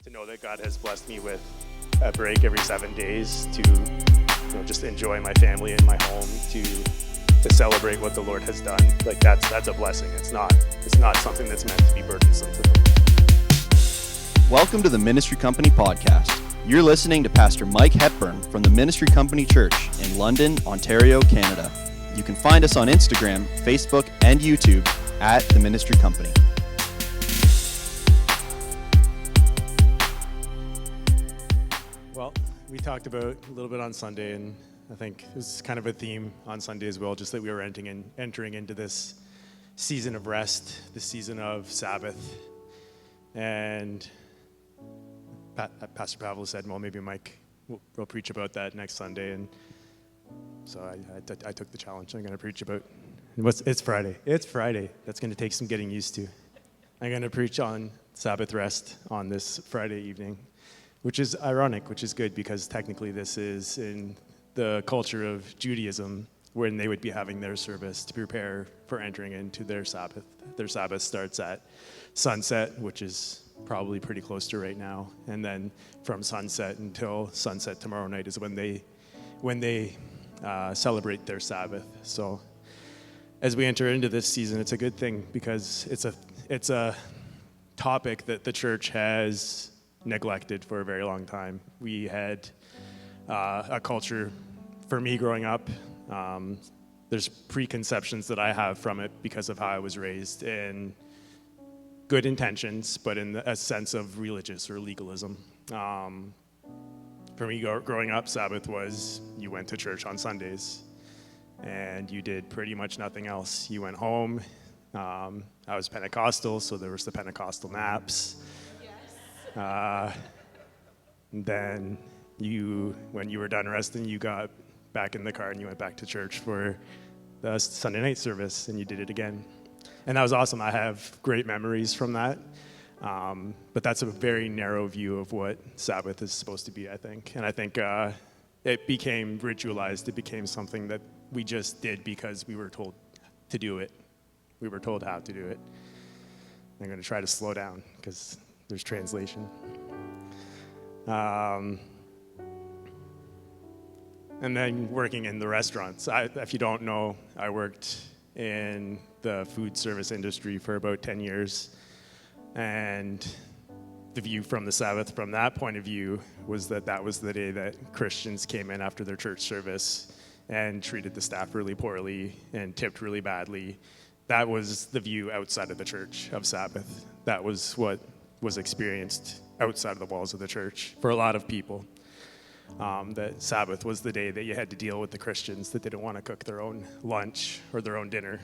to know that God has blessed me with a break every 7 days to just enjoy my family and my home, to celebrate what the Lord has done. Like that's a blessing. It's not something that's meant to be burdensome to them. Welcome to the Ministry Company Podcast. You're listening to Pastor Mike Hepburn from the Ministry Company Church in London, Ontario, Canada. You can find us on Instagram, Facebook, and YouTube at The Ministry Company. Well, we talked about a little bit on Sunday, and I think it was kind of a theme on Sunday as well, just that we were entering into this season of rest, this season of Sabbath. And Pastor Pavel said, well, maybe Mike will preach about that next Sunday. And so I took the challenge. I'm going to preach about, it's Friday. It's Friday. That's going to take some getting used to. I'm going to preach on Sabbath Rest on this Friday evening, which is ironic, which is good, because technically this is in the culture of Judaism, when they would be having their service to prepare for entering into their Sabbath. Their Sabbath starts at sunset, which is probably pretty close to right now, and then from sunset until sunset tomorrow night is when they celebrate their Sabbath. So as we enter into this season, it's a good thing, because it's a topic that the church has neglected for a very long time. We had a culture, for me growing up, there's preconceptions that I have from it because of how I was raised, in good intentions, but in a sense of religious or legalism. For me, growing up, Sabbath was you went to church on Sundays, and you did pretty much nothing else. You went home. I was Pentecostal, so there was the Pentecostal naps. Yes. Then when you were done resting, you got back in the car and you went back to church for the Sunday night service, and you did it again. And that was awesome. I have great memories from that. But that's a very narrow view of what Sabbath is supposed to be, I think. And I think it became ritualized. It became something that we just did because we were told to do it. We were told how to do it. I'm going to try to slow down because there's translation. And then working in the restaurants. If you don't know, I worked in the food service industry for about 10 years. And the view from the Sabbath, from that point of view, was that was the day that Christians came in after their church service and treated the staff really poorly and tipped really badly. That was the view outside of the church of Sabbath. That was what was experienced outside of the walls of the church for a lot of people. That Sabbath was the day that you had to deal with the Christians that didn't want to cook their own lunch or their own dinner.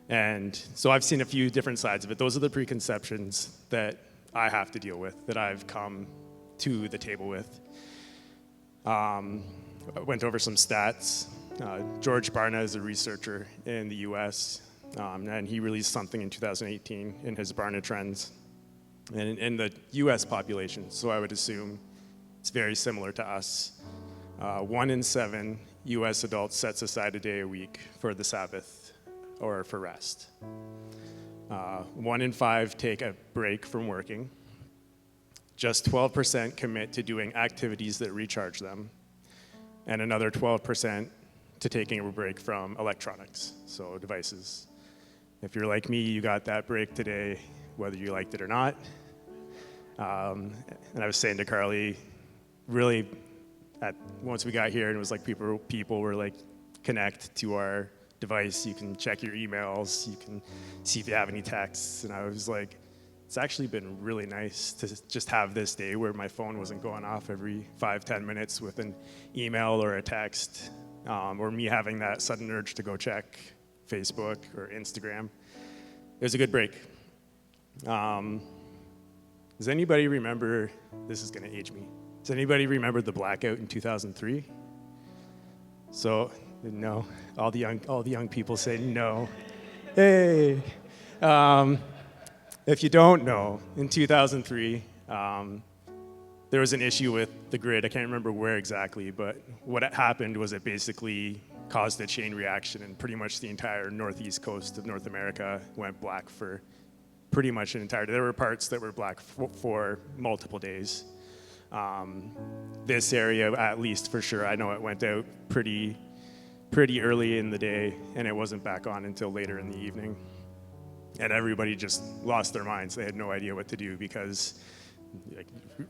And so I've seen a few different sides of it. Those are the preconceptions that I have to deal with, that I've come to the table with. I went over some stats. George Barna is a researcher in the U.S., and he released something in 2018 in his Barna Trends. And in the U.S. population, so I would assume it's very similar to us. 1 in 7 U.S. adults sets aside a day a week for the Sabbath or for rest. 1 in 5 take a break from working. Just 12% commit to doing activities that recharge them, and another 12% to taking a break from electronics, so devices. If you're like me, you got that break today, whether you liked it or not. And I was saying to Carly, really, once we got here, and it was like people were like, connect to our device. You can check your emails. You can see if you have any texts. And I was like, it's actually been really nice to just have this day where my phone wasn't going off every 5-10 minutes with an email or a text, or me having that sudden urge to go check Facebook or Instagram. It was a good break. Does anybody remember, this is going to age me, does anybody remember the blackout in 2003? So, no, all the young people say no. Hey, if you don't know, in 2003, there was an issue with the grid. I can't remember where exactly, but what happened was it basically caused a chain reaction, and pretty much the entire northeast coast of North America went black for pretty much an entire day. There were parts that were black for multiple days. This area, at least for sure, I know it went out pretty early in the day, and it wasn't back on until later in the evening. And everybody just lost their minds. They had no idea what to do because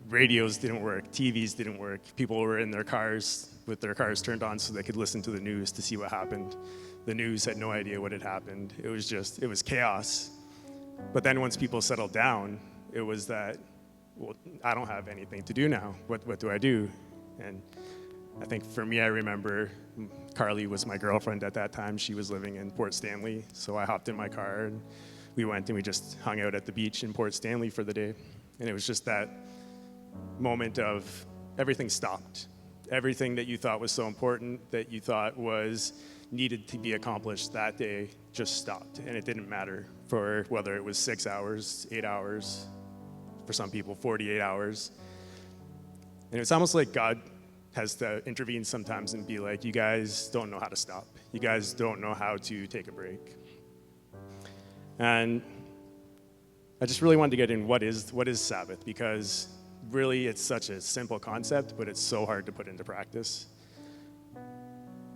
radios didn't work, TVs didn't work. People were in their cars with their cars turned on so they could listen to the news to see what happened. The news had no idea what had happened. It was chaos. But then once people settled down, it was that, well, I don't have anything to do now. What do I do? And I think for me, I remember Carly was my girlfriend at that time. She was living in Port Stanley. So I hopped in my car and we went and we just hung out at the beach in Port Stanley for the day. And it was just that moment of everything stopped. Everything that you thought was so important, that you thought was needed to be accomplished that day, just stopped. And it didn't matter for whether it was 6 hours, 8 hours, for some people 48 hours. And it's almost like God has to intervene sometimes and be like, you guys don't know how to stop. You guys don't know how to take a break. And I just really wanted to get in what is Sabbath, because really it's such a simple concept, but it's so hard to put into practice.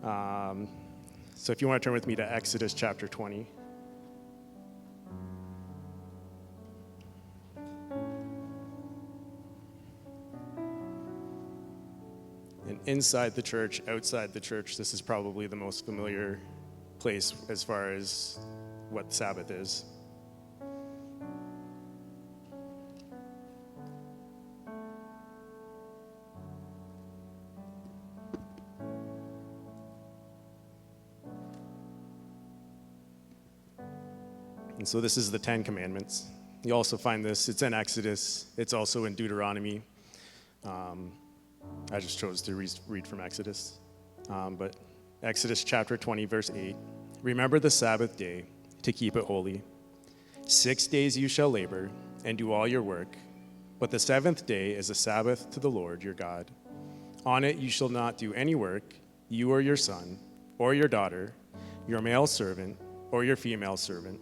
So if you want to turn with me to Exodus chapter 20. And inside the church, outside the church, this is probably the most familiar place as far as what Sabbath is. And so this is the 10 Commandments. You also find this, it's in Exodus, it's also in Deuteronomy. I just chose to read from Exodus. But Exodus chapter 20, verse 8. Remember the Sabbath day to keep it holy. 6 days you shall labor and do all your work, but the seventh day is a Sabbath to the Lord your God. On it you shall not do any work, you or your son, or your daughter, your male servant, or your female servant,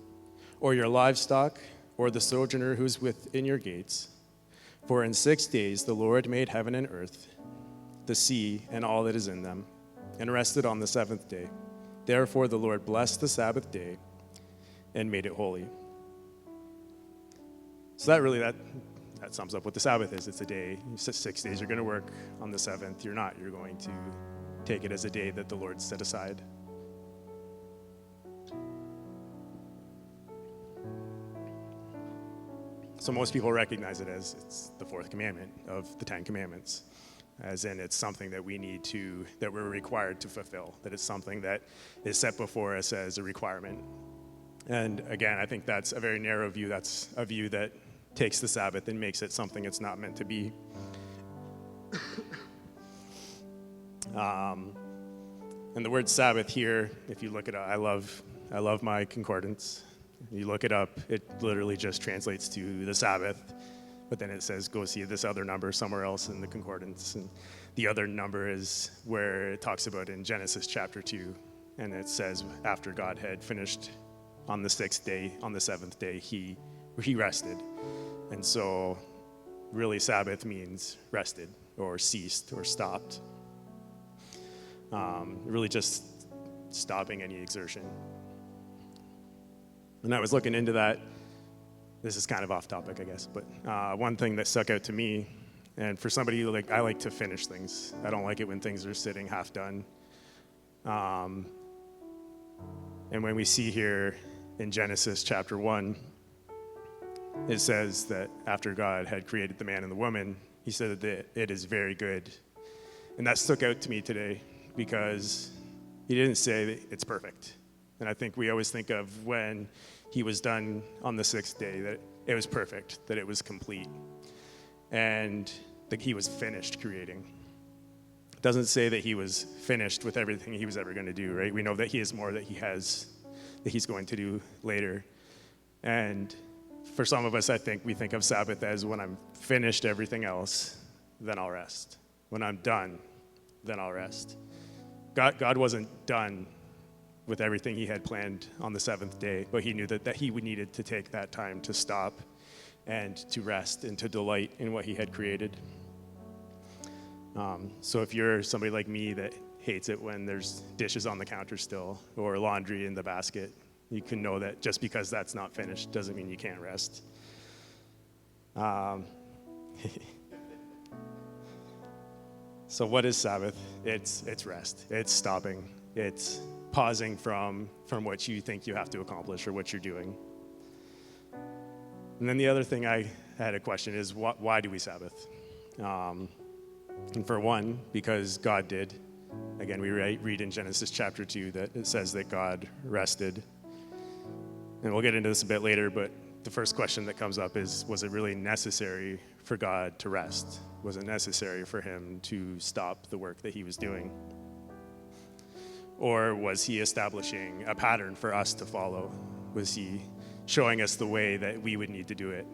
or your livestock, or the sojourner who's within your gates. For in 6 days the Lord made heaven and earth, the sea, and all that is in them, and rested on the seventh day. Therefore the Lord blessed the Sabbath day and made it holy. So that sums up what the Sabbath is. It's a day. 6 days you're going to work. On the seventh, you're not. You're going to take it as a day that the Lord set aside. So most people recognize it as it's the fourth commandment of the 10 Commandments, as in it's something that we're required to fulfill, that it's something that is set before us as a requirement. And again, I think that's a very narrow view. That's a view that takes the Sabbath and makes it something it's not meant to be. And the word Sabbath here, if you look it up, I love my concordance. You look it up, it literally just translates to the Sabbath, but then it says go see this other number somewhere else in the concordance. And the other number is where it talks about in Genesis chapter 2, and it says after God had finished on the sixth day, on the seventh day, he rested. And so really Sabbath means rested or ceased or stopped. Really just stopping any exertion. And I was looking into that. This is kind of off topic, I guess, but one thing that stuck out to me, and for somebody who I like to finish things. I don't like it when things are sitting half done. And when we see here in Genesis chapter 1, it says that after God had created the man and the woman, he said that it is very good. And that stuck out to me today because he didn't say that it's perfect. And I think we always think of when he was done on the sixth day, that it was perfect, that it was complete, and that he was finished creating. It doesn't say that he was finished with everything he was ever going to do, right? We know that he has more that he's going to do later. And for some of us, I think we think of Sabbath as when I'm finished everything else, then I'll rest. When I'm done, then I'll rest. God wasn't done with everything he had planned on the seventh day, but he knew that he would needed to take that time to stop and to rest and to delight in what he had created. So if you're somebody like me that hates it when there's dishes on the counter still or laundry in the basket, you can know that just because that's not finished doesn't mean you can't rest. So what is Sabbath? It's rest. It's stopping. It's pausing from what you think you have to accomplish or what you're doing. And then the other thing I had a question is, why do we Sabbath? And for one, because God did. Again, we read in Genesis chapter 2 that it says that God rested. And we'll get into this a bit later, but the first question that comes up is, was it really necessary for God to rest? Was it necessary for him to stop the work that he was doing? Or was he establishing a pattern for us to follow? Was he showing us the way that we would need to do it?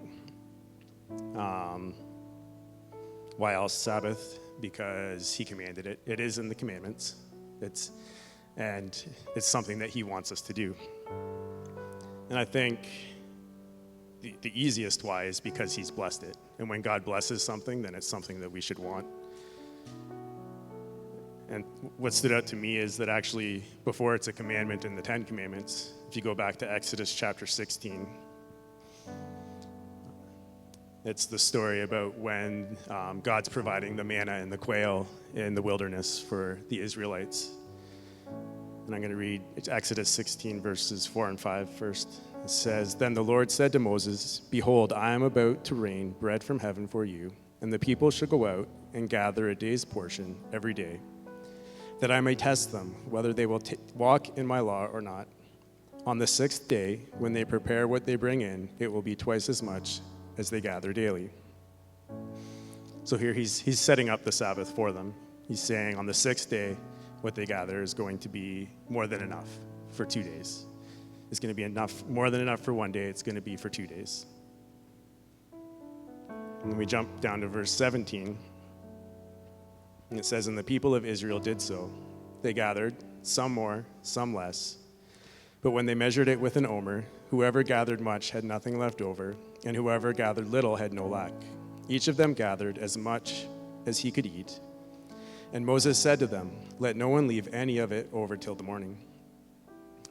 Why else Sabbath? Because he commanded it. It is in the commandments. It's something that he wants us to do. And I think the easiest why is because he's blessed it. And when God blesses something, then it's something that we should want. And what stood out to me is that actually, before it's a commandment in the Ten Commandments, if you go back to Exodus chapter 16, it's the story about when God's providing the manna and the quail in the wilderness for the Israelites. And I'm going to read Exodus 16, verses 4 and 5 first. It says, "Then the Lord said to Moses, 'Behold, I am about to rain bread from heaven for you, and the people shall go out and gather a day's portion every day, that I may test them, whether they will walk in my law or not. On the sixth day, when they prepare what they bring in, it will be twice as much as they gather daily.'" So here he's setting up the Sabbath for them. He's saying on the sixth day, what they gather is going to be more than enough for 2 days. It's going to be enough, more than enough for one day. It's going to be for 2 days. And then we jump down to verse 17. And it says, "And the people of Israel did so. They gathered, some more, some less. But when they measured it with an omer, whoever gathered much had nothing left over, and whoever gathered little had no lack. Each of them gathered as much as he could eat. And Moses said to them, 'Let no one leave any of it over till the morning.'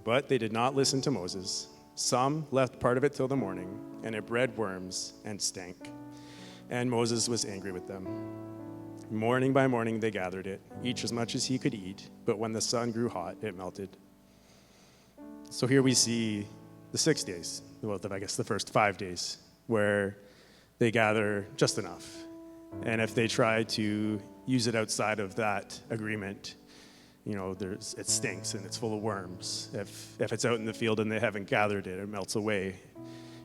But they did not listen to Moses. Some left part of it till the morning, and it bred worms and stank. And Moses was angry with them. Morning by morning they gathered it, each as much as he could eat, but when the sun grew hot, it melted." So here we see the 6 days, well, I guess the first 5 days, where they gather just enough. And if they try to use it outside of that agreement, it stinks and it's full of worms. If it's out in the field and they haven't gathered it, it melts away.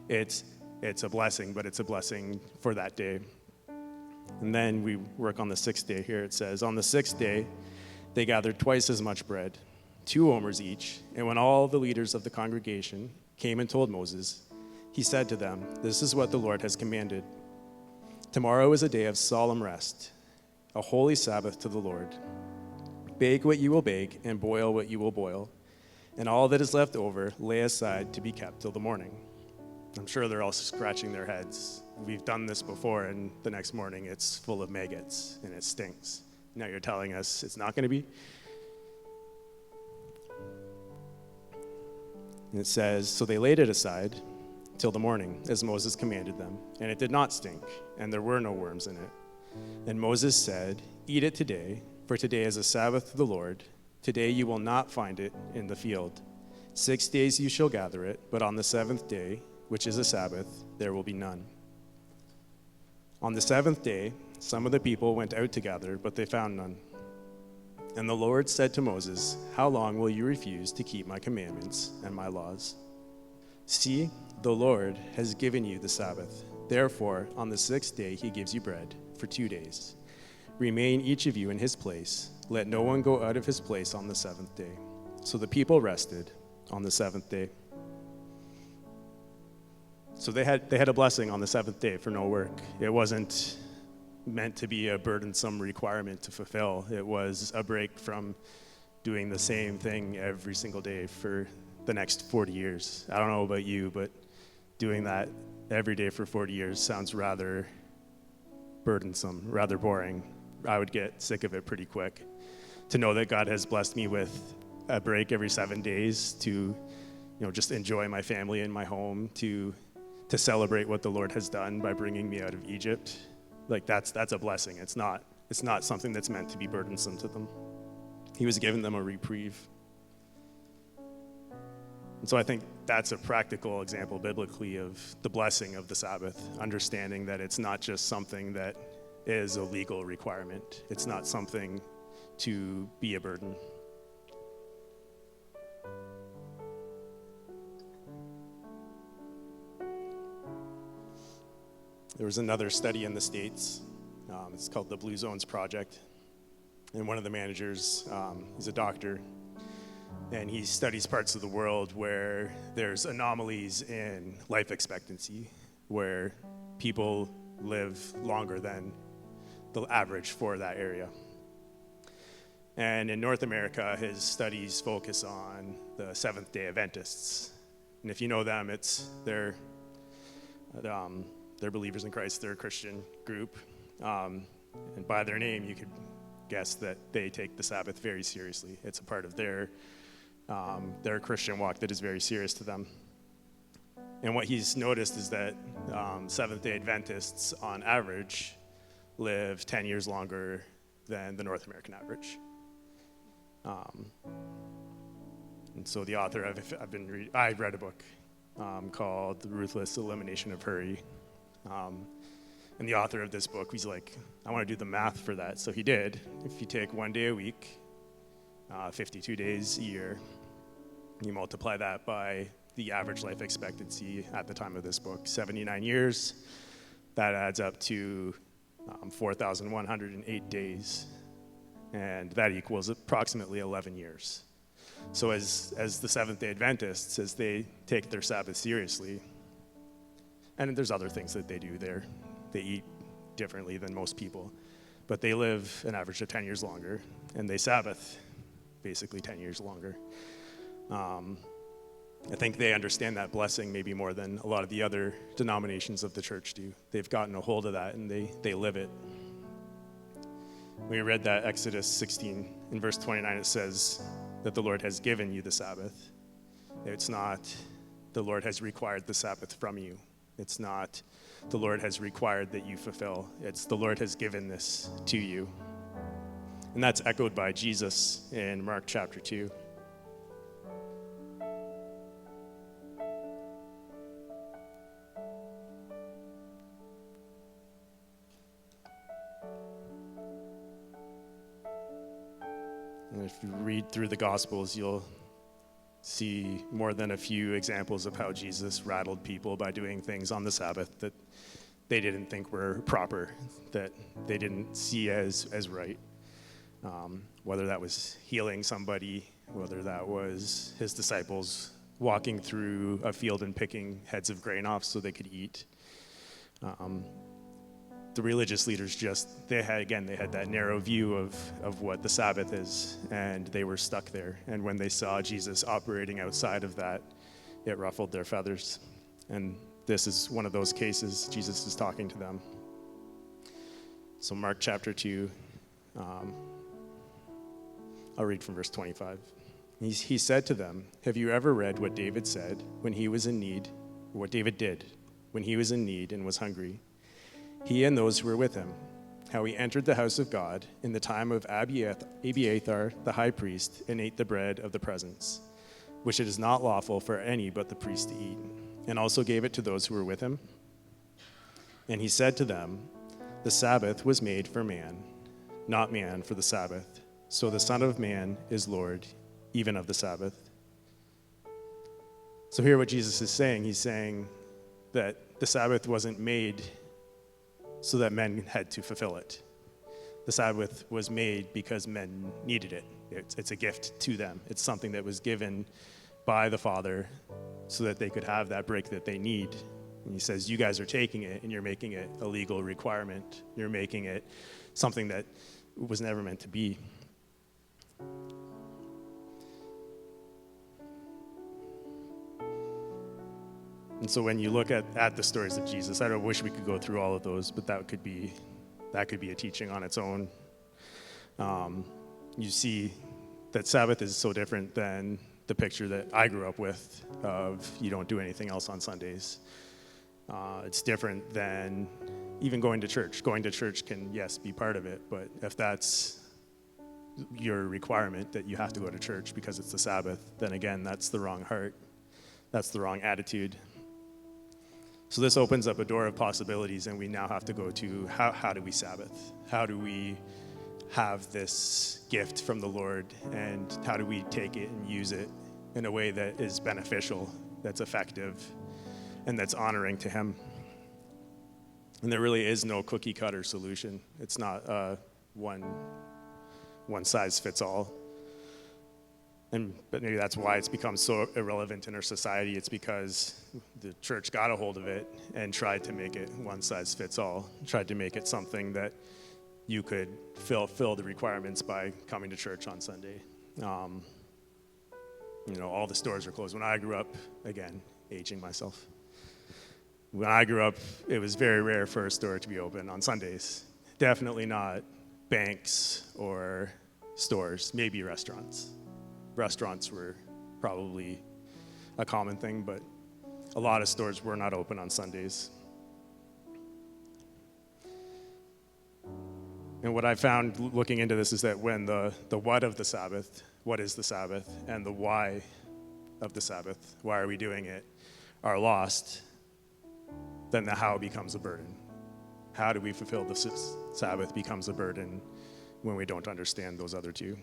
It's a blessing, but it's a blessing for that day. And then we work on the sixth day here. It says, "On the sixth day, they gathered twice as much bread, 2 omers each. And when all the leaders of the congregation came and told Moses, he said to them, 'This is what the Lord has commanded. Tomorrow is a day of solemn rest, a holy Sabbath to the Lord. Bake what you will bake and boil what you will boil, and all that is left over lay aside to be kept till the morning.'" I'm sure they're all scratching their heads. We've done this before, and the next morning it's full of maggots and it stinks. Now you're telling us it's not going to be? And it says, "So they laid it aside till the morning, as Moses commanded them, and it did not stink, and there were no worms in it. And Moses said, 'Eat it today, for today is a Sabbath to the Lord. Today you will not find it in the field. 6 days you shall gather it, but on the seventh day, which is a Sabbath, there will be none.' On the seventh day, some of the people went out to gather, but they found none. And the Lord said to Moses, 'How long will you refuse to keep my commandments and my laws? See, the Lord has given you the Sabbath. Therefore, on the sixth day he gives you bread for 2 days. Remain each of you in his place. Let no one go out of his place on the seventh day.' So the people rested on the seventh day." So they had a blessing on the seventh day for no work. It wasn't meant to be a burdensome requirement to fulfill. It was a break from doing the same thing every single day for the next 40 years. I don't know about you, but doing that every day for 40 years sounds rather burdensome, rather boring. I would get sick of it pretty quick. To know that God has blessed me with a break every 7 days to, just enjoy my family and my home, to celebrate what the Lord has done by bringing me out of Egypt, like that's a blessing. It's not something that's meant to be burdensome to them. He was giving them a reprieve. And so I think that's a practical example biblically of the blessing of the Sabbath, understanding that it's not just something that is a legal requirement. It's not something to be a burden. There was another study in the States. It's called the Blue Zones Project. And one of the managers, he's a doctor, and he studies parts of the world where there's anomalies in life expectancy, where people live longer than the average for that area. And in North America, his studies focus on the Seventh-day Adventists. And if you know them, they're believers in Christ. They're a Christian group. And by their name, you could guess that they take the Sabbath very seriously. It's a part of their Christian walk that is very serious to them. And what he's noticed is that Seventh-day Adventists, on average, live 10 years longer than the North American average. And so the author, I read a book called The Ruthless Elimination of Hurry. And the author of this book, he's like, I want to do the math for that. So he did. If you take 1 day a week, 52 days a year, you multiply that by the average life expectancy at the time of this book, 79 years, that adds up to 4,108 days. And that equals approximately 11 years. So as the Seventh-day Adventists, as they take their Sabbath seriously, and there's other things that they do there. They eat differently than most people, but they live an average of 10 years longer, and they Sabbath basically 10 years longer. I think they understand that blessing maybe more than a lot of the other denominations of the church do. They've gotten a hold of that, and they live it. We read that Exodus 16, in verse 29, it says that the Lord has given you the Sabbath. It's not the Lord has required the Sabbath from you. It's not the Lord has required that you fulfill. It's the Lord has given this to you. And that's echoed by Jesus in Mark chapter 2. And if you read through the Gospels, you'll see more than a few examples of how Jesus rattled people by doing things on the Sabbath that they didn't think were proper, that they didn't see as right. Whether that was healing somebody, whether that was his disciples walking through a field and picking heads of grain off so they could eat. The religious leaders they had that narrow view of what the Sabbath is, and they were stuck there. And when they saw Jesus operating outside of that, it ruffled their feathers. And this is one of those cases. Jesus is talking to them. So Mark chapter 2, I'll read from verse 25. He said to them, "Have you ever read what David said when he was in need, what David did when he was in need and was hungry? He and those who were with him, how he entered the house of God in the time of Abiathar the high priest and ate the bread of the presence, which it is not lawful for any but the priest to eat, and also gave it to those who were with him. And he said to them, the Sabbath was made for man, not man for the Sabbath. So the Son of Man is Lord, even of the Sabbath." So here what Jesus is saying, he's saying that the Sabbath wasn't made so that men had to fulfill it. The Sabbath was made because men needed it. It's a gift to them. It's something that was given by the Father so that they could have that break that they need. And he says, you guys are taking it and you're making it a legal requirement. You're making it something that was never meant to be. And so when you look at the stories of Jesus, I wish we could go through all of those, but that could be a teaching on its own. You see that Sabbath is so different than the picture that I grew up with of you don't do anything else on Sundays. It's different than even going to church. Going to church can, yes, be part of it, but if that's your requirement that you have to go to church because it's the Sabbath, then again, that's the wrong heart. That's the wrong attitude. So this opens up a door of possibilities, and we now have to go to how do we Sabbath? How do we have this gift from the Lord, and how do we take it and use it in a way that is beneficial, that's effective, and that's honoring to Him? And there really is no cookie cutter solution. It's not one size fits all. But maybe that's why it's become so irrelevant in our society. It's because the church got a hold of it and tried to make it one size fits all, tried to make it something that you could fill the requirements by coming to church on Sunday. All the stores are closed. When I grew up, again, aging myself, when I grew up, it was very rare for a store to be open on Sundays. Definitely not banks or stores, maybe restaurants. Restaurants were probably a common thing, but a lot of stores were not open on Sundays. And what I found looking into this is that when the what of the Sabbath, what is the Sabbath, and the why of the Sabbath, why are we doing it, are lost, then the how becomes a burden. How do we fulfill the Sabbath becomes a burden when we don't understand those other two.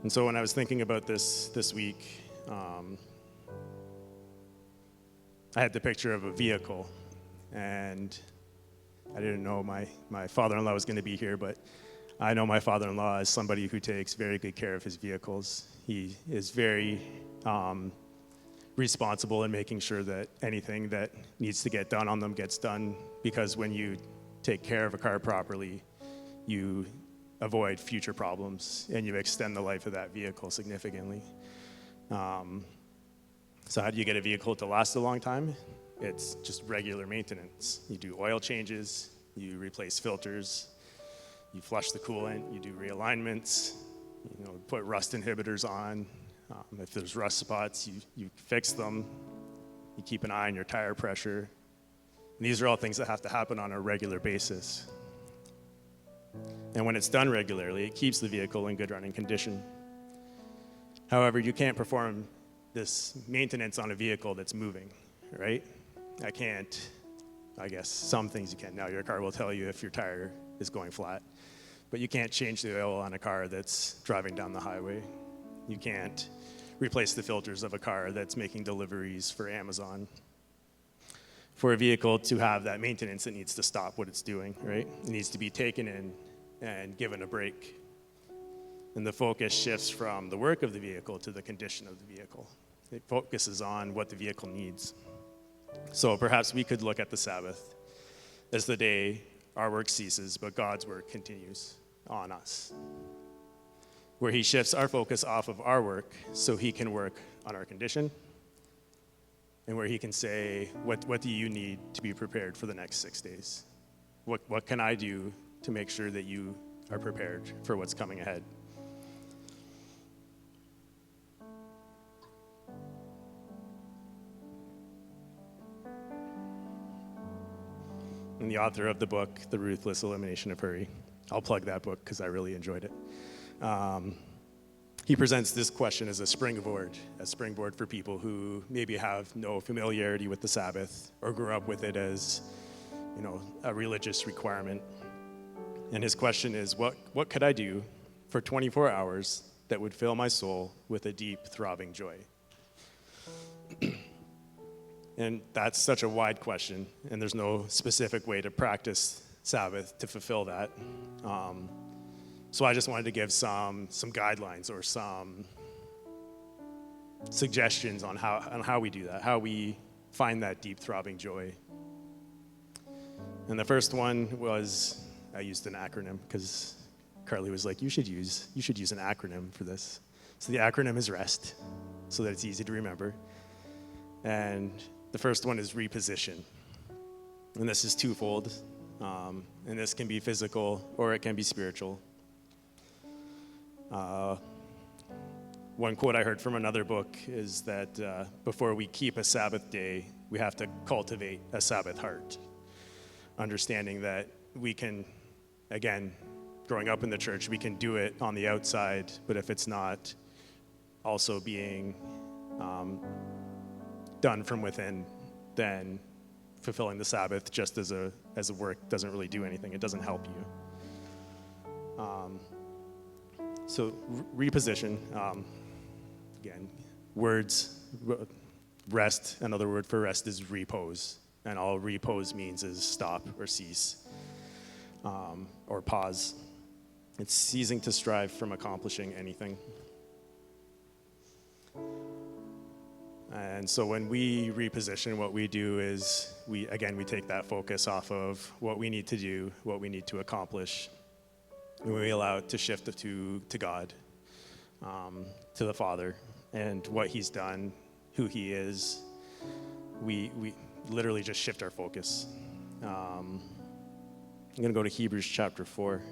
And so when I was thinking about this week, I had the picture of a vehicle, and I didn't know my father-in-law was going to be here, but I know my father-in-law as somebody who takes very good care of his vehicles. He is very responsible in making sure that anything that needs to get done on them gets done, because when you take care of a car properly, you avoid future problems and you extend the life of that vehicle significantly. So how do you get a vehicle to last a long time? It's just regular maintenance. You do oil changes, you replace filters, you flush the coolant, you do realignments, put rust inhibitors on. If there's rust spots, you fix them. You keep an eye on your tire pressure. And these are all things that have to happen on a regular basis. And when it's done regularly, it keeps the vehicle in good running condition. However, you can't perform this maintenance on a vehicle that's moving, right? I guess some things you can. Now your car will tell you if your tire is going flat, but you can't change the oil on a car that's driving down the highway. You can't replace the filters of a car that's making deliveries for Amazon. For a vehicle to have that maintenance, it needs to stop what it's doing, right? It needs to be taken in and given a break. And the focus shifts from the work of the vehicle to the condition of the vehicle. It focuses on what the vehicle needs. So perhaps we could look at the Sabbath as the day our work ceases, but God's work continues on us, where He shifts our focus off of our work so He can work on our condition, and where He can say, what do you need to be prepared for the next 6 days? What can I do to make sure that you are prepared for what's coming ahead? And the author of the book, The Ruthless Elimination of Hurry, I'll plug that book because I really enjoyed it. He presents this question as a springboard for people who maybe have no familiarity with the Sabbath or grew up with it as, a religious requirement. And his question is, what could I do for 24 hours that would fill my soul with a deep, throbbing joy? And that's such a wide question, and there's no specific way to practice Sabbath to fulfill that. So I just wanted to give some guidelines or some suggestions on how we do that, how we find that deep, throbbing joy. And the first one was, I used an acronym because Carly was like, you should use an acronym for this. So the acronym is REST. so that it's easy to remember. And the first one is reposition. And this is twofold. And this can be physical or it can be spiritual. One quote I heard from another book is that before we keep a Sabbath day, we have to cultivate a Sabbath heart. Understanding that we can, again, growing up in the church, we can do it on the outside, but if it's not also being done from within, then fulfilling the Sabbath just as a work doesn't really do anything. It doesn't help you. So reposition, again, words, rest, another word for rest is repose. And all repose means is stop or cease or pause. It's ceasing to strive from accomplishing anything. And so when we reposition, what we do is we take that focus off of what we need to do, what we need to accomplish, and we allow it to shift to God, to the Father, and what He's done, who He is. We literally just shift our focus. I'm going to go to Hebrews chapter 4.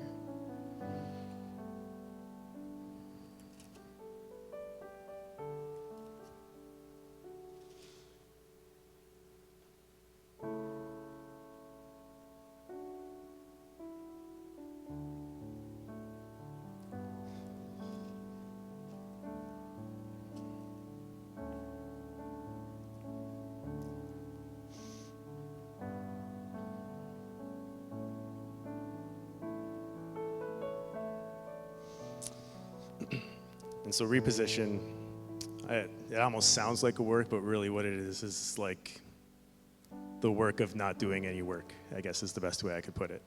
And so reposition, it almost sounds like a work, but really what it is like the work of not doing any work, I guess is the best way I could put it.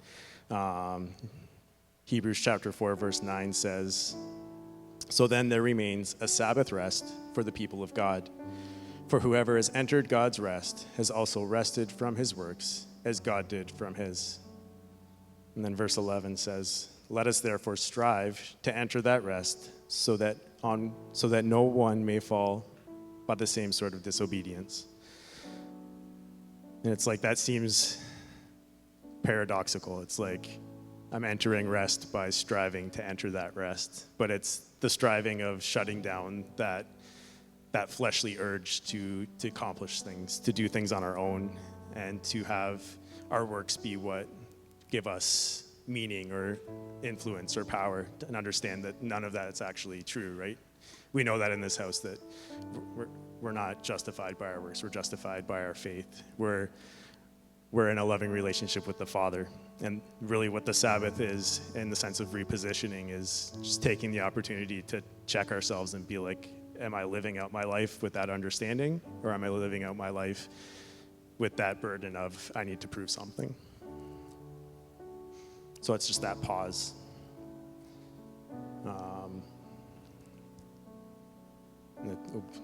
Hebrews chapter 4, verse 9 says, "So then there remains a Sabbath rest for the people of God. For whoever has entered God's rest has also rested from his works, as God did from his." And then verse 11 says, "Let us therefore strive to enter that rest, so that no one may fall by the same sort of disobedience." And it's like that seems paradoxical. It's like I'm entering rest by striving to enter that rest, but it's the striving of shutting down that fleshly urge to accomplish things, to do things on our own, and to have our works be what give us meaning or influence or power, and understand that none of that is actually true, right? We know that in this house that we're not justified by our works. We're justified by our faith. We're in a loving relationship with the Father. And really what the Sabbath is, in the sense of repositioning, is just taking the opportunity to check ourselves and be like, am I living out my life with that understanding? Or am I living out my life with that burden of I need to prove something? So it's just that pause.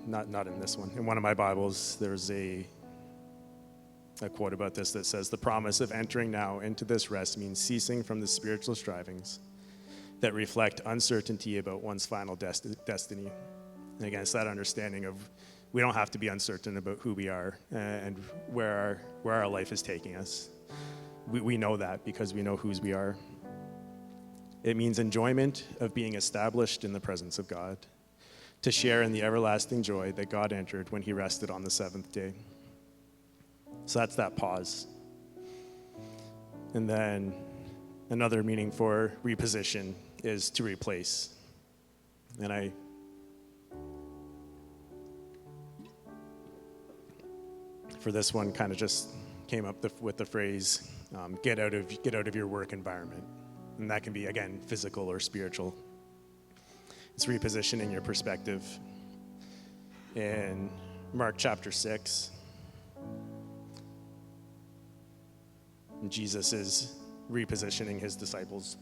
Not in this one. In one of my Bibles, there's a quote about this that says, "The promise of entering now into this rest means ceasing from the spiritual strivings that reflect uncertainty about one's final destiny." And again, it's that understanding of we don't have to be uncertain about who we are and where our life is taking us. We know that because we know whose we are. It means enjoyment of being established in the presence of God, to share in the everlasting joy that God entered when he rested on the seventh day. So that's that pause. And then another meaning for reposition is to replace. And for this one, kind of just came up with the phrase, get out of your work environment. And that can be, again, physical or spiritual. It's repositioning your perspective. In Mark chapter 6, Jesus is repositioning his disciples.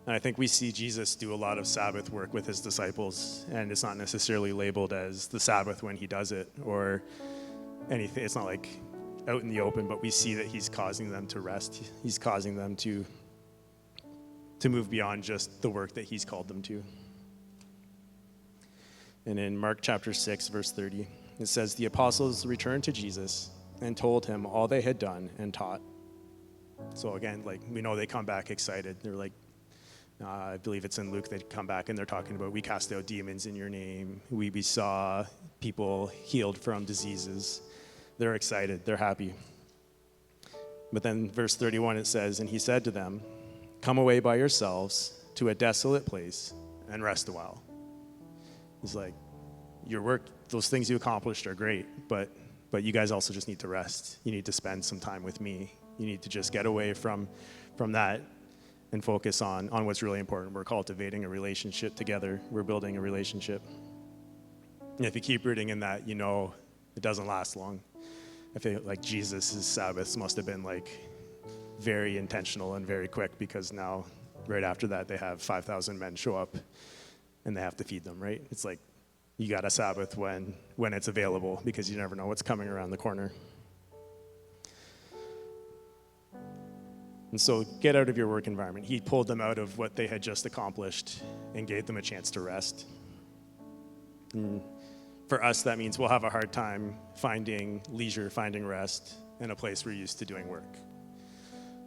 And I think we see Jesus do a lot of Sabbath work with his disciples, and it's not necessarily labeled as the Sabbath when he does it or anything. It's not like out in the open, but we see that he's causing them to rest. He's causing them to move beyond just the work that he's called them to. And in Mark chapter 6, verse 30, it says, the apostles returned to Jesus and told him all they had done and taught. So again, like, we know they come back excited. They're like, I believe it's in Luke, they come back and they're talking about, we cast out demons in your name. We saw people healed from diseases. They're excited. They're happy. But then verse 31, it says, and he said to them, come away by yourselves to a desolate place and rest a while. He's like, your work, those things you accomplished are great, but you guys also just need to rest. You need to spend some time with me. You need to just get away from that and focus on what's really important. We're cultivating a relationship together. We're building a relationship. And if you keep rooting in that, you know it doesn't last long. I feel like Jesus' Sabbaths must have been like very intentional and very quick, because now, right after that, they have 5,000 men show up and they have to feed them, right? It's like you got a Sabbath when it's available, because you never know what's coming around the corner. And so get out of your work environment. He pulled them out of what they had just accomplished and gave them a chance to rest. And for us, that means we'll have a hard time finding leisure, finding rest in a place we're used to doing work.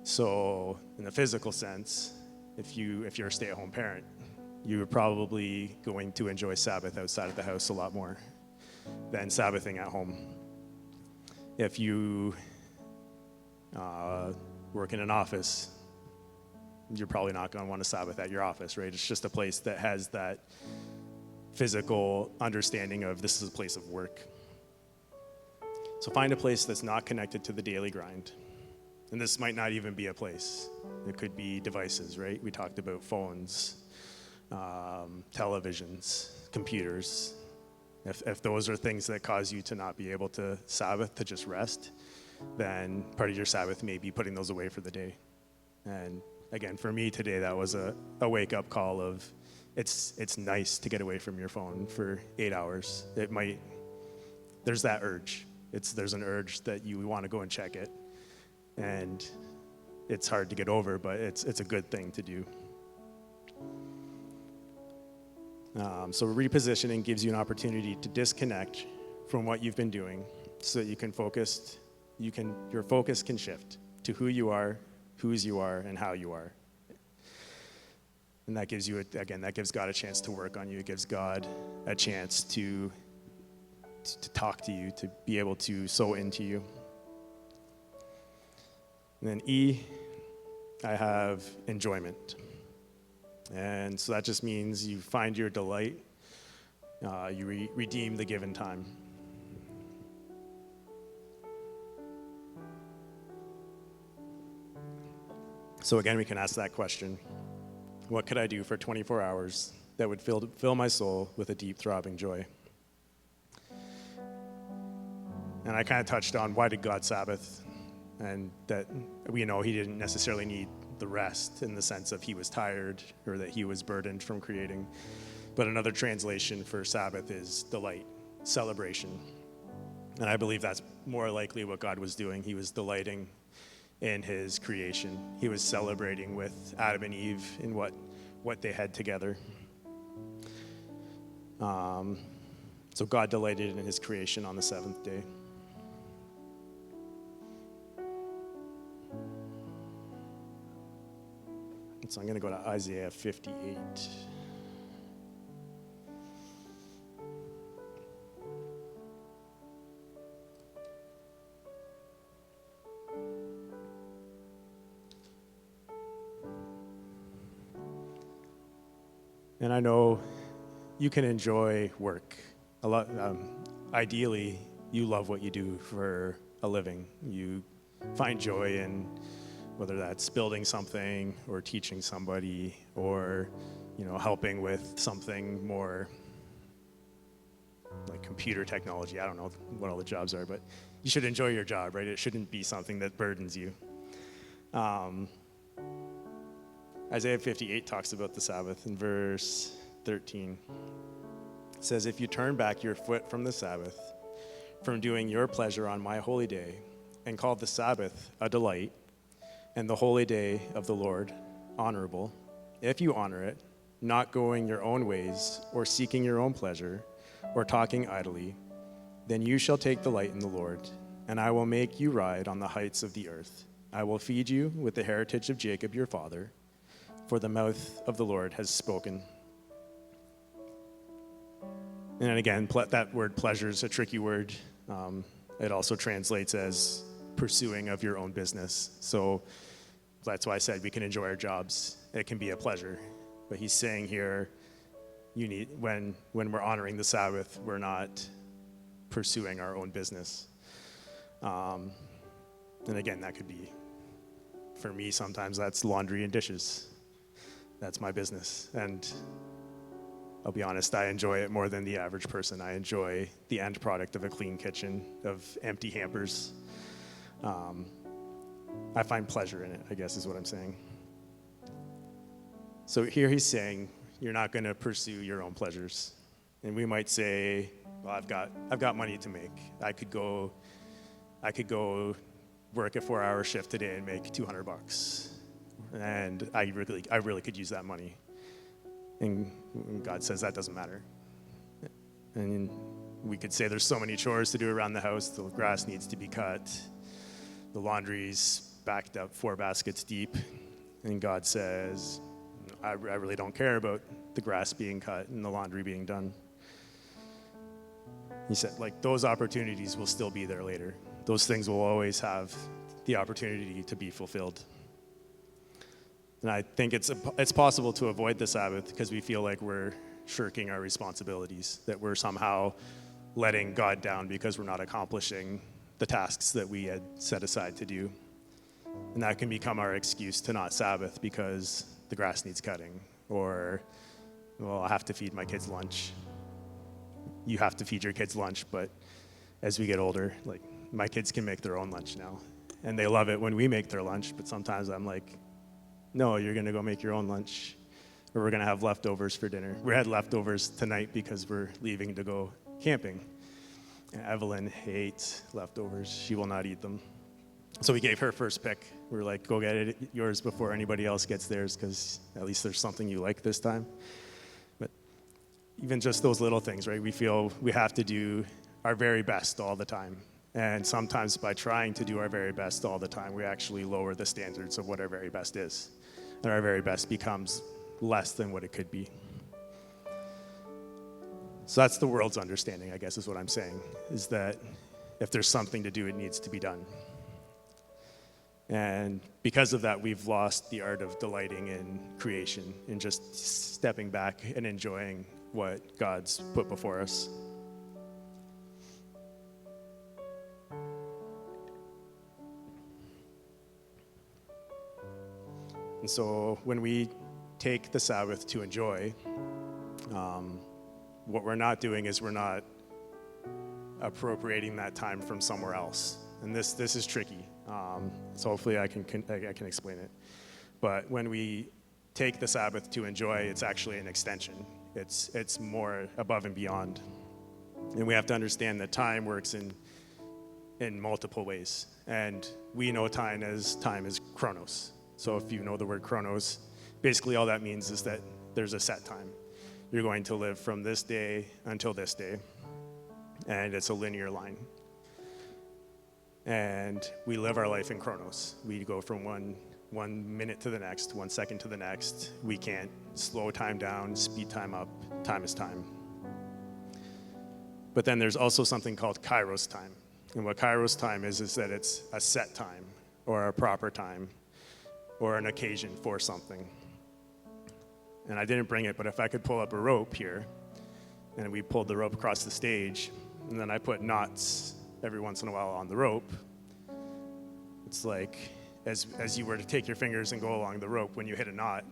So in the physical sense, if you're a stay-at-home parent, you're probably going to enjoy Sabbath outside of the house a lot more than Sabbathing at home. If you work in an office, you're probably not going to want to Sabbath at your office, right? It's just a place that has that physical understanding of this is a place of work. So find a place that's not connected to the daily grind. And this might not even be a place. It could be devices, right? We talked about phones, televisions, computers. If those are things that cause you to not be able to Sabbath, to just rest, then part of your Sabbath may be putting those away for the day. And again, for me today, that was a wake-up call of it's nice to get away from your phone for 8 hours. There's that urge. There's an urge that you want to go and check it. And it's hard to get over, but it's a good thing to do. So repositioning gives you an opportunity to disconnect from what you've been doing so that you can focus. Your focus can shift to who you are, whose you are, and how you are. And that gives that gives God a chance to work on you. It gives God a chance to talk to you, to be able to sow into you. And then E, I have enjoyment. And so that just means you find your delight, you redeem the given time. So again, we can ask that question. What could I do for 24 hours that would fill my soul with a deep throbbing joy? And I kind of touched on why did God Sabbath? And that we know he didn't necessarily need the rest in the sense of he was tired or that he was burdened from creating. But another translation for Sabbath is delight, celebration. And I believe that's more likely what God was doing. He was delighting in his creation. He was celebrating with Adam and Eve in what they had together. So God delighted in his creation on the seventh day. So I'm going to go to Isaiah 58. And I know you can enjoy work a lot. Ideally, you love what you do for a living. You find joy in whether that's building something or teaching somebody or, helping with something more like computer technology. I don't know what all the jobs are, but you should enjoy your job, right? It shouldn't be something that burdens you. Isaiah 58 talks about the Sabbath in verse 13. It says, if you turn back your foot from the Sabbath, from doing your pleasure on my holy day, and call the Sabbath a delight, and the holy day of the Lord honorable, if you honor it, not going your own ways or seeking your own pleasure, or talking idly, then you shall take delight in the Lord, and I will make you ride on the heights of the earth. I will feed you with the heritage of Jacob your father, for the mouth of the Lord has spoken. And again, that word pleasure is a tricky word. It also translates as pursuing of your own business. So that's why I said we can enjoy our jobs. It can be a pleasure. But he's saying here, when we're honoring the Sabbath, we're not pursuing our own business. And again, that could be, for me, sometimes that's laundry and dishes. That's my business. And I'll be honest, I enjoy it more than the average person. I enjoy the end product of a clean kitchen, of empty hampers. I find pleasure in it, I guess is what I'm saying. So here he's saying, you're not going to pursue your own pleasures. And we might say, well, I've got money to make. I could go work a 4-hour shift today and make $200. And I really could use that money. And God says that doesn't matter. And we could say there's so many chores to do around the house. The grass needs to be cut. The laundry's backed up 4 baskets deep. And God says, I really don't care about the grass being cut and the laundry being done. He said, those opportunities will still be there later. Those things will always have the opportunity to be fulfilled. And I think it's possible to avoid the Sabbath because we feel like we're shirking our responsibilities, that we're somehow letting God down because we're not accomplishing the tasks that we had set aside to do. And that can become our excuse to not Sabbath because the grass needs cutting, or, well, I have to feed my kids lunch. You have to feed your kids lunch, but as we get older, my kids can make their own lunch now. And they love it when we make their lunch, but sometimes I'm like, no, you're going to go make your own lunch, or we're going to have leftovers for dinner. We had leftovers tonight because we're leaving to go camping. And Evelyn hates leftovers. She will not eat them. So we gave her first pick. We were like, go get yours before anybody else gets theirs, because at least there's something you like this time. But even just those little things, right? We feel we have to do our very best all the time. And sometimes by trying to do our very best all the time, we actually lower the standards of what our very best is. And our very best becomes less than what it could be. So that's the world's understanding, I guess, is what I'm saying, is that if there's something to do, it needs to be done. And because of that, we've lost the art of delighting in creation and just stepping back and enjoying what God's put before us. And so when we take the Sabbath to enjoy, what we're not doing is we're not appropriating that time from somewhere else. And this is tricky. So hopefully I can explain it. But when we take the Sabbath to enjoy, it's actually an extension. It's more above and beyond. And we have to understand that time works in multiple ways. And we know time as chronos. So if you know the word chronos, basically all that means is that there's a set time. You're going to live from this day until this day. And it's a linear line. And we live our life in chronos. We go from one minute to the next, 1 second to the next. We can't slow time down, speed time up. Time is time. But then there's also something called kairos time. And what kairos time is that it's a set time or a proper time or an occasion for something. And I didn't bring it, but if I could pull up a rope here, and we pulled the rope across the stage, and then I put knots every once in a while on the rope, it's like as you were to take your fingers and go along the rope, when you hit a knot,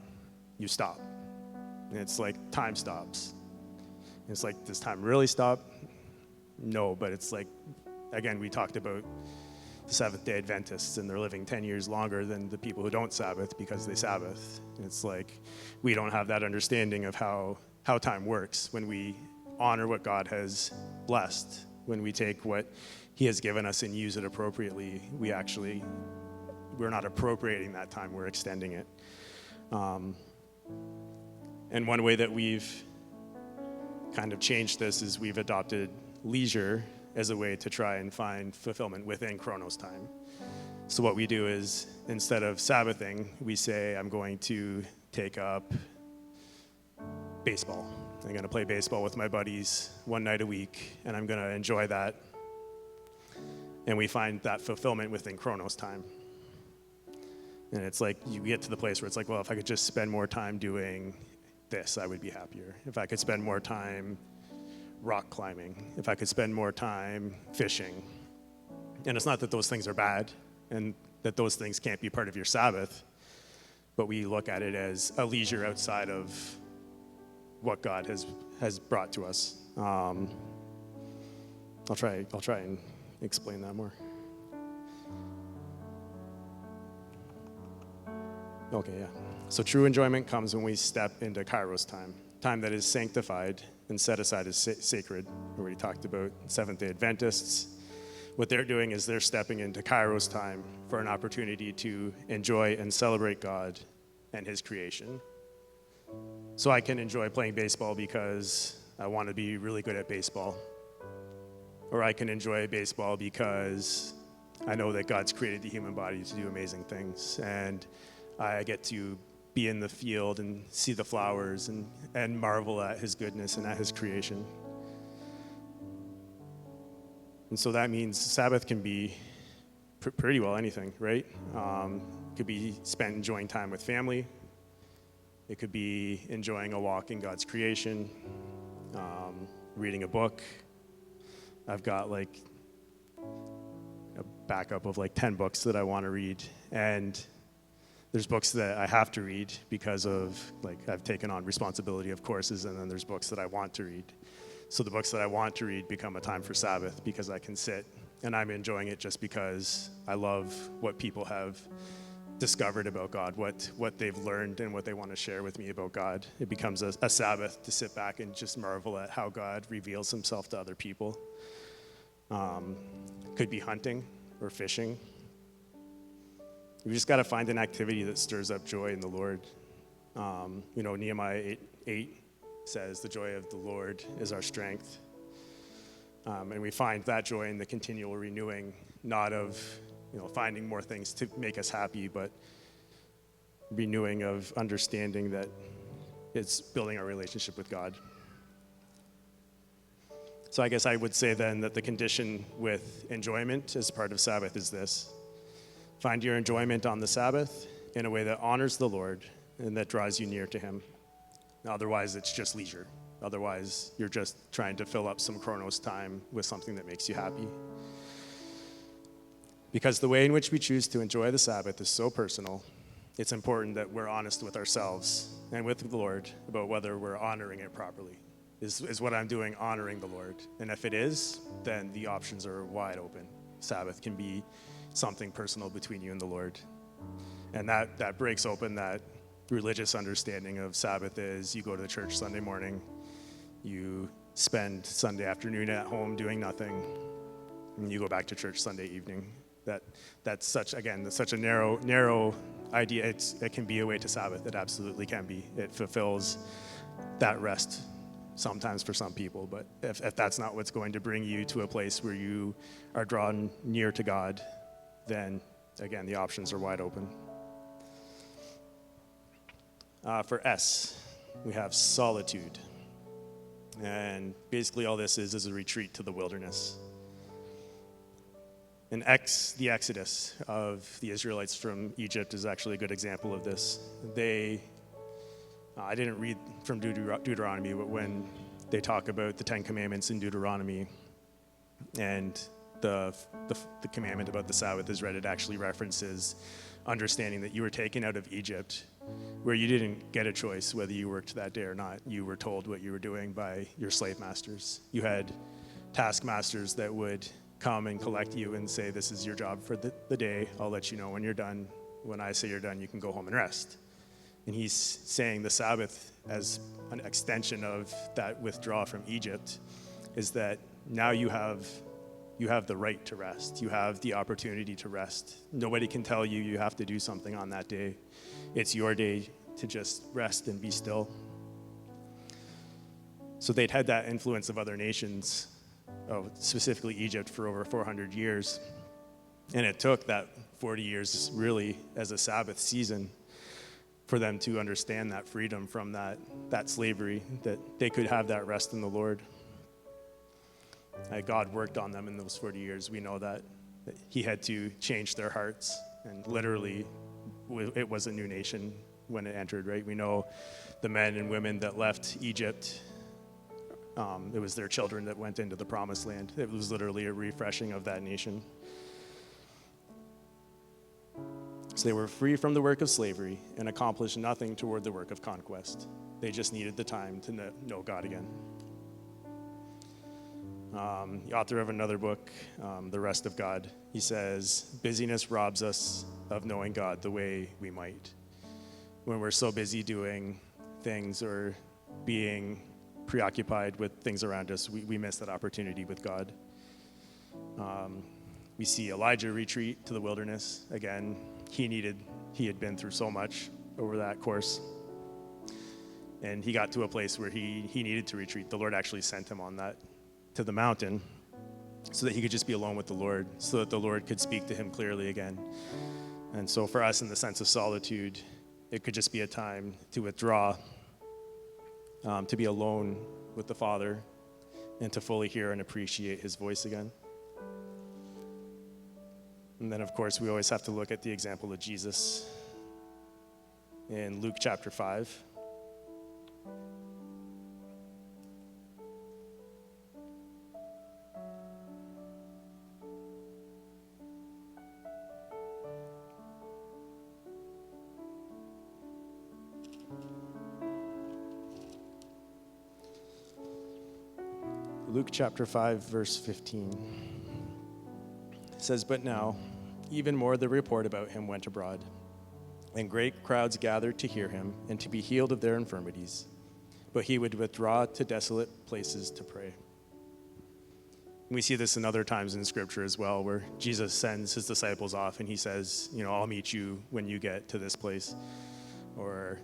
you stop. And it's like time stops. And it's like, does time really stop? No, but it's like, again, we talked about the Seventh-day Adventists, and they're living 10 years longer than the people who don't Sabbath because they Sabbath. And it's like, we don't have that understanding of how time works. When we honor what God has blessed, when we take what he has given us and use it appropriately, we're not appropriating that time, we're extending it. And one way that we've kind of changed this is we've adopted leisure as a way to try and find fulfillment within Chronos time. So what we do is, instead of Sabbathing, we say, I'm going to take up baseball. I'm going to play baseball with my buddies one night a week, and I'm going to enjoy that. And we find that fulfillment within Chronos time. And it's like you get to the place where it's like, well, if I could just spend more time doing this, I would be happier. If I could spend more time rock climbing, if I could spend more time fishing. And it's not that those things are bad and that those things can't be part of your Sabbath, but we look at it as a leisure outside of what God has brought to us. I'll try and explain that more. Okay, yeah. So true enjoyment comes when we step into Kairos time that is sanctified and set aside as sacred. We already talked about Seventh-day Adventists. What they're doing is they're stepping into Kairos time for an opportunity to enjoy and celebrate God and his creation. So I can enjoy playing baseball because I want to be really good at baseball. Or I can enjoy baseball because I know that God's created the human body to do amazing things. And I get to be in the field and see the flowers and marvel at his goodness and at his creation. And so that means Sabbath can be pretty well anything, right? It could be spent enjoying time with family. It could be enjoying a walk in God's creation, reading a book. I've got like a backup of like 10 books that I want to read. And there's books that I have to read because of, like, I've taken on responsibility of courses, and then there's books that I want to read. So the books that I want to read become a time for Sabbath because I can sit and I'm enjoying it just because I love what people have discovered about God, what they've learned and what they want to share with me about God. It becomes a Sabbath to sit back and just marvel at how God reveals himself to other people. Could be hunting or fishing. We just got to find an activity that stirs up joy in the Lord. Nehemiah 8 says, the joy of the Lord is our strength. And we find that joy in the continual renewing, not of finding more things to make us happy, but renewing of understanding that it's building our relationship with God. So I guess I would say then that the condition with enjoyment as part of Sabbath is this. Find your enjoyment on the Sabbath in a way that honors the Lord and that draws you near to him. Otherwise, it's just leisure. Otherwise, you're just trying to fill up some Chronos time with something that makes you happy. Because the way in which we choose to enjoy the Sabbath is so personal, it's important that we're honest with ourselves and with the Lord about whether we're honoring it properly. Is what I'm doing honoring the Lord? And if it is, then the options are wide open. Sabbath can be something personal between you and the Lord. And that breaks open that religious understanding of Sabbath is you go to the church Sunday morning, you spend Sunday afternoon at home doing nothing, and you go back to church Sunday evening. That's such a narrow idea. It can be a way to Sabbath. It absolutely can be. It fulfills that rest sometimes for some people, but if that's not what's going to bring you to a place where you are drawn near to God, then again, the options are wide open. For S, we have solitude. And basically all this is a retreat to the wilderness. And the Exodus of the Israelites from Egypt is actually a good example of this. I didn't read from Deuteronomy, but when they talk about the 10 Commandments in Deuteronomy and the commandment about the Sabbath is read, it actually references understanding that you were taken out of Egypt, where you didn't get a choice whether you worked that day or not. You were told what you were doing by your slave masters. You had taskmasters that would come and collect you and say, this is your job for the day. I'll let you know when you're done. When I say you're done, you can go home and rest. And he's saying the Sabbath as an extension of that withdrawal from Egypt is that now you have the right to rest. You have the opportunity to rest. Nobody can tell you you have to do something on that day. It's your day to just rest and be still. So they'd had that influence of other nations, specifically Egypt, for over 400 years. And it took that 40 years really as a Sabbath season for them to understand that freedom from that slavery, that they could have that rest in the Lord. God worked on them in those 40 years. We know that he had to change their hearts, and literally it was a new nation when it entered, right? We know the men and women that left Egypt, it was their children that went into the promised land. It was literally a refreshing of that nation. So they were free from the work of slavery and accomplished nothing toward the work of conquest. They just needed the time to know God again. The author of another book, The Rest of God, he says, busyness robs us of knowing God the way we might. When we're so busy doing things or being preoccupied with things around us, we miss that opportunity with God. We see Elijah retreat to the wilderness. Again, he had been through so much over that course. And he got to a place where he needed to retreat. The Lord actually sent him on that to the mountain so that he could just be alone with the Lord, so that the Lord could speak to him clearly again. And so for us, in the sense of solitude, it could just be a time to withdraw, to be alone with the Father, and to fully hear and appreciate his voice again. And then, of course, we always have to look at the example of Jesus in Luke chapter 5. Luke chapter 5, verse 15. It says, "But now, even more the report about him went abroad, and great crowds gathered to hear him and to be healed of their infirmities. But he would withdraw to desolate places to pray." We see this in other times in Scripture as well, where Jesus sends his disciples off and he says, I'll meet you when you get to this place. Or,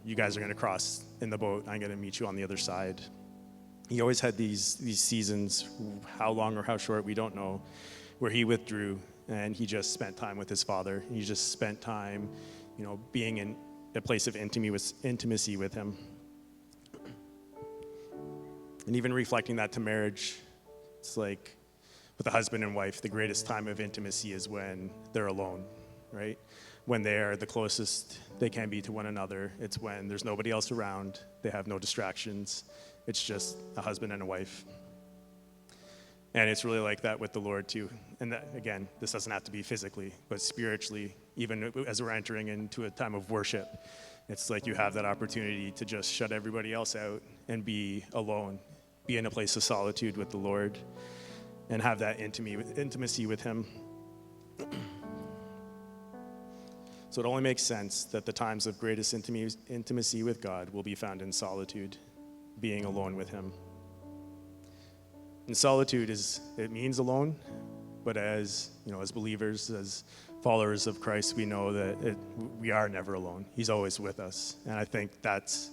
you guys are going to cross in the boat. I'm going to meet you on the other side. He always had these seasons, how long or how short, we don't know, where he withdrew and he just spent time with his Father. He just spent time, being in a place of intimacy with him. And even reflecting that to marriage, it's like with a husband and wife, the greatest time of intimacy is when they're alone, right? When they are the closest they can be to one another. It's when there's nobody else around. They have no distractions. It's just a husband and a wife. And it's really like that with the Lord too. And that, again, this doesn't have to be physically, but spiritually, even as we're entering into a time of worship, it's like you have that opportunity to just shut everybody else out and be alone, be in a place of solitude with the Lord, and have that intimacy with him. So it only makes sense that the times of greatest intimacy with God will be found in solitude, being alone with him. And solitude it means alone, but as believers, as followers of Christ, we know that we are never alone. He's always with us. And I think that's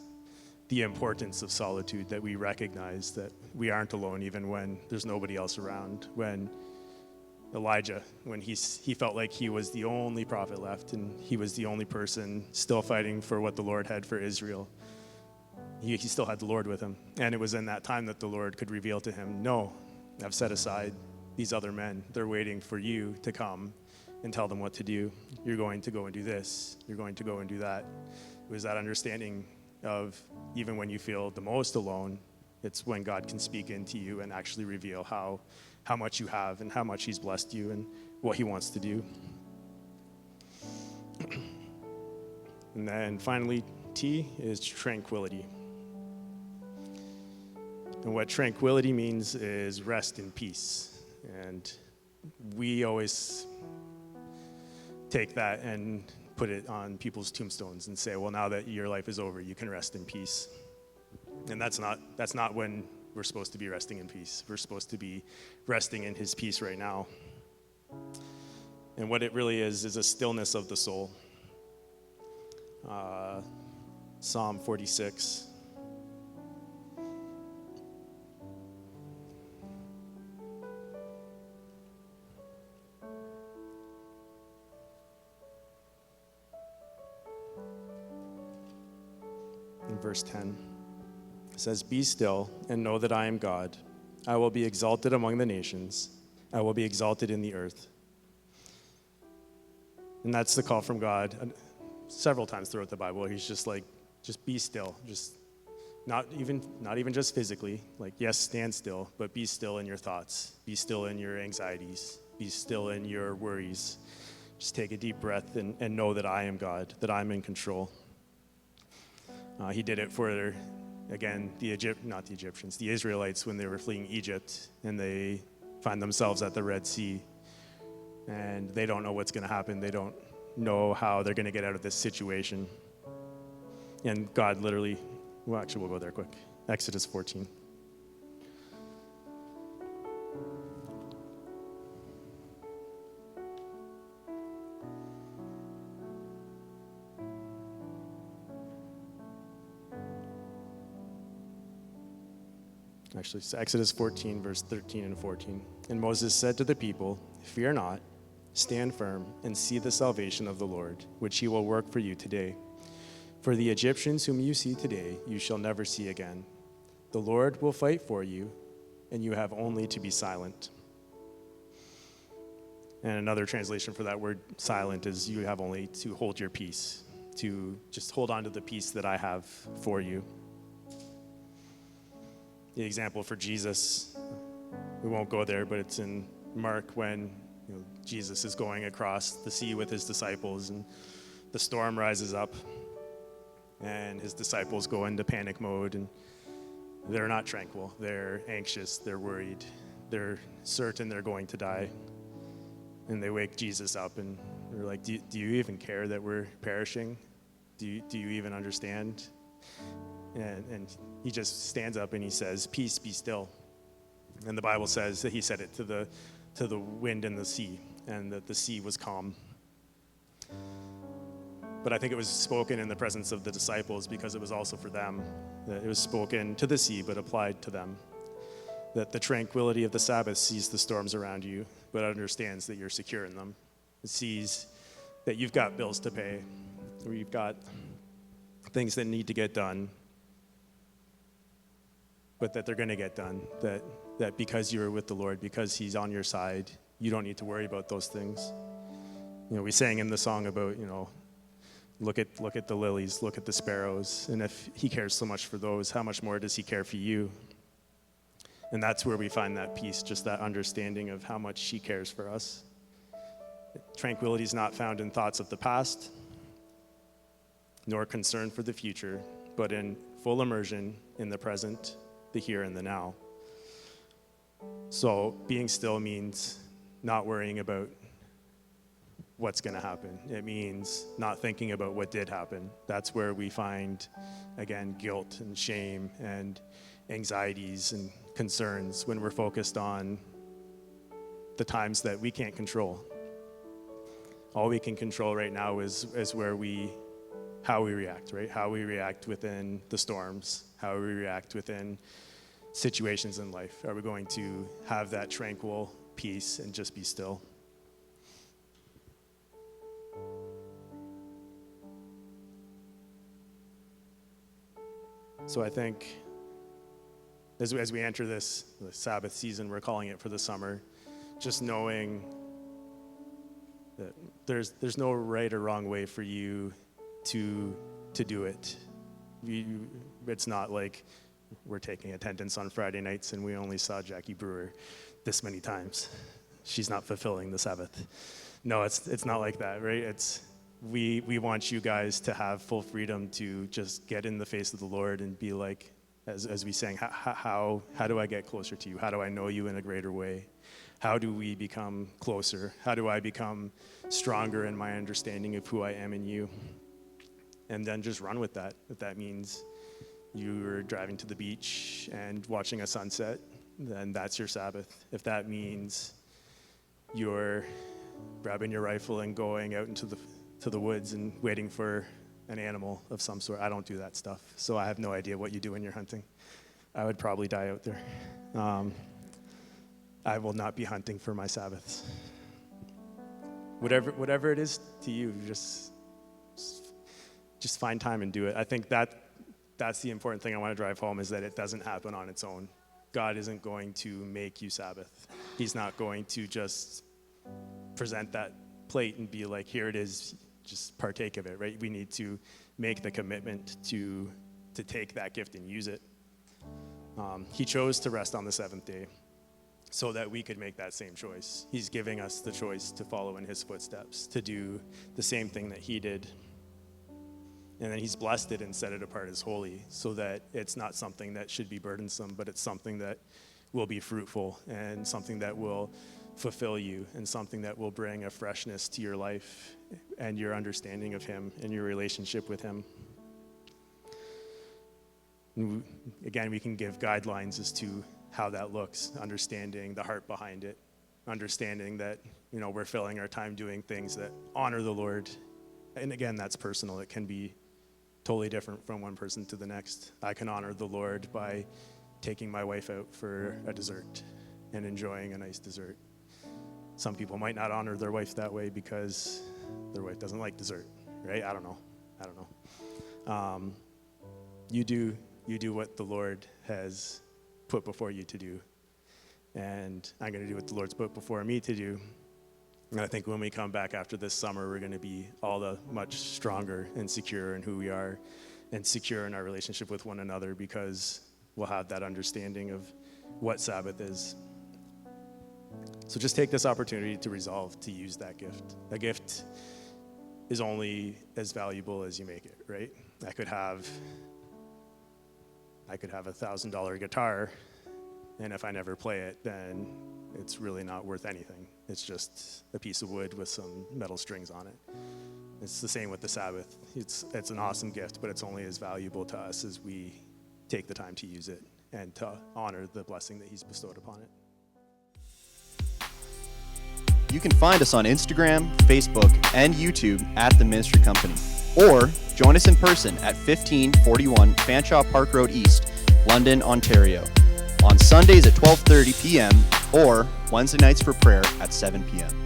the importance of solitude, that we recognize that we aren't alone even when there's nobody else around. When Elijah, when he felt like he was the only prophet left and he was the only person still fighting for what the Lord had for Israel, he still had the Lord with him. And it was in that time that the Lord could reveal to him, no, I've set aside these other men. They're waiting for you to come and tell them what to do. You're going to go and do this. You're going to go and do that. It was that understanding of even when you feel the most alone, it's when God can speak into you and actually reveal how much you have and how much he's blessed you and what he wants to do. And then finally, T is tranquility. And what tranquility means is rest in peace. And we always take that and put it on people's tombstones and say, well, now that your life is over, you can rest in peace. And that's not when we're supposed to be resting in peace. We're supposed to be resting in his peace right now. And what it really is a stillness of the soul. Psalm 46. verse 10. It says, "Be still and know that I am God. I will be exalted among the nations. I will be exalted in the earth." And that's the call from God several times throughout the Bible. He's just like, just be still. Just not even just physically, like, yes, stand still, but be still in your thoughts. Be still in your anxieties. Be still in your worries. Just take a deep breath and know that I am God, that I'm in control. He did it for, again, the Israelites when they were fleeing Egypt and they find themselves at the Red Sea and they don't know what's going to happen. They don't know how they're going to get out of this situation. And God literally, we'll go there quick. Exodus 14. Actually, it's Exodus 14, verse 13 and 14. "And Moses said to the people, 'Fear not, stand firm, and see the salvation of the Lord, which he will work for you today. For the Egyptians whom you see today, you shall never see again. The Lord will fight for you, and you have only to be silent.'" And another translation for that word silent is you have only to hold your peace, to just hold on to the peace that I have for you. The example for Jesus, we won't go there, but it's in Mark when Jesus is going across the sea with his disciples and the storm rises up and his disciples go into panic mode and they're not tranquil. They're anxious. They're worried. They're certain they're going to die. And they wake Jesus up and they're like, do you even care that we're perishing? Do you even understand? And he just stands up and he says, "Peace, be still." And the Bible says that he said it to the wind and the sea, and that the sea was calm. But I think it was spoken in the presence of the disciples because it was also for them. That it was spoken to the sea, but applied to them. That the tranquility of the Sabbath sees the storms around you, but understands that you're secure in them. It sees that you've got bills to pay, or you've got things that need to get done, but that they're going to get done. That because you're with the Lord, because he's on your side, you don't need to worry about those things. We sang in the song about, look at the lilies, look at the sparrows, and if he cares so much for those, how much more does he care for you? And that's where we find that peace, just that understanding of how much he cares for us. Tranquility is not found in thoughts of the past, nor concern for the future, but in full immersion in the present, the here and the now. So being still means not worrying about what's going to happen. It means not thinking about what did happen. That's where we find, again, guilt and shame and anxieties and concerns when we're focused on the times that we can't control. All we can control right now is how we react, right? How we react within the storms, how we react within situations in life. Are we going to have that tranquil peace and just be still? So I think as we enter the Sabbath season, we're calling it for the summer, just knowing that there's no right or wrong way for you to do it. It's not like we're taking attendance on Friday nights and we only saw Jackie Brewer this many times. She's not fulfilling the Sabbath. No, it's not like that, right? We want you guys to have full freedom to just get in the face of the Lord and be like, as we sang, how do I get closer to you? How do I know you in a greater way? How do we become closer? How do I become stronger in my understanding of who I am in you? And then just run with that. If that means you're driving to the beach and watching a sunset, then that's your Sabbath. If that means you're grabbing your rifle and going out into the woods and waiting for an animal of some sort, I don't do that stuff. So I have no idea what you do when you're hunting. I would probably die out there. I will not be hunting for my Sabbaths. Whatever it is to you, just find time and do it. I think that's that's the important thing I want to drive home, is that it doesn't happen on its own. God isn't going to make you Sabbath. He's not going to just present that plate and be like, here it is, just partake of it, right? We need to make the commitment to take that gift and use it. He chose to rest on the seventh day so that we could make that same choice. He's giving us the choice to follow in his footsteps, to do the same thing that he did. And then he's blessed it and set it apart as holy, so that it's not something that should be burdensome, but it's something that will be fruitful and something that will fulfill you and something that will bring a freshness to your life and your understanding of him and your relationship with him. Again, we can give guidelines as to how that looks, understanding the heart behind it, understanding that, we're filling our time doing things that honor the Lord. And again, that's personal. It can be totally different from one person to the next. I can honor the Lord by taking my wife out for a dessert and enjoying a nice dessert. Some people might not honor their wife that way because their wife doesn't like dessert, right? I don't know. You do what the Lord has put before you to do. And I'm going to do what the Lord's put before me to do. And I think when we come back after this summer, we're going to be all the much stronger and secure in who we are and secure in our relationship with one another, because we'll have that understanding of what Sabbath is. So just take this opportunity to resolve to use that gift. A gift is only as valuable as you make it, right? I could have a $1,000 guitar, and if I never play it, then it's really not worth anything. It's just a piece of wood with some metal strings on it. It's the same with the Sabbath. It's an awesome gift, but it's only as valuable to us as we take the time to use it and to honor the blessing that he's bestowed upon it. You can find us on Instagram, Facebook, and YouTube at The Ministry Company, or join us in person at 1541 Fanshawe Park Road East, London, Ontario, on Sundays at 12:30 p.m. or Wednesday nights for prayer at 7 p.m.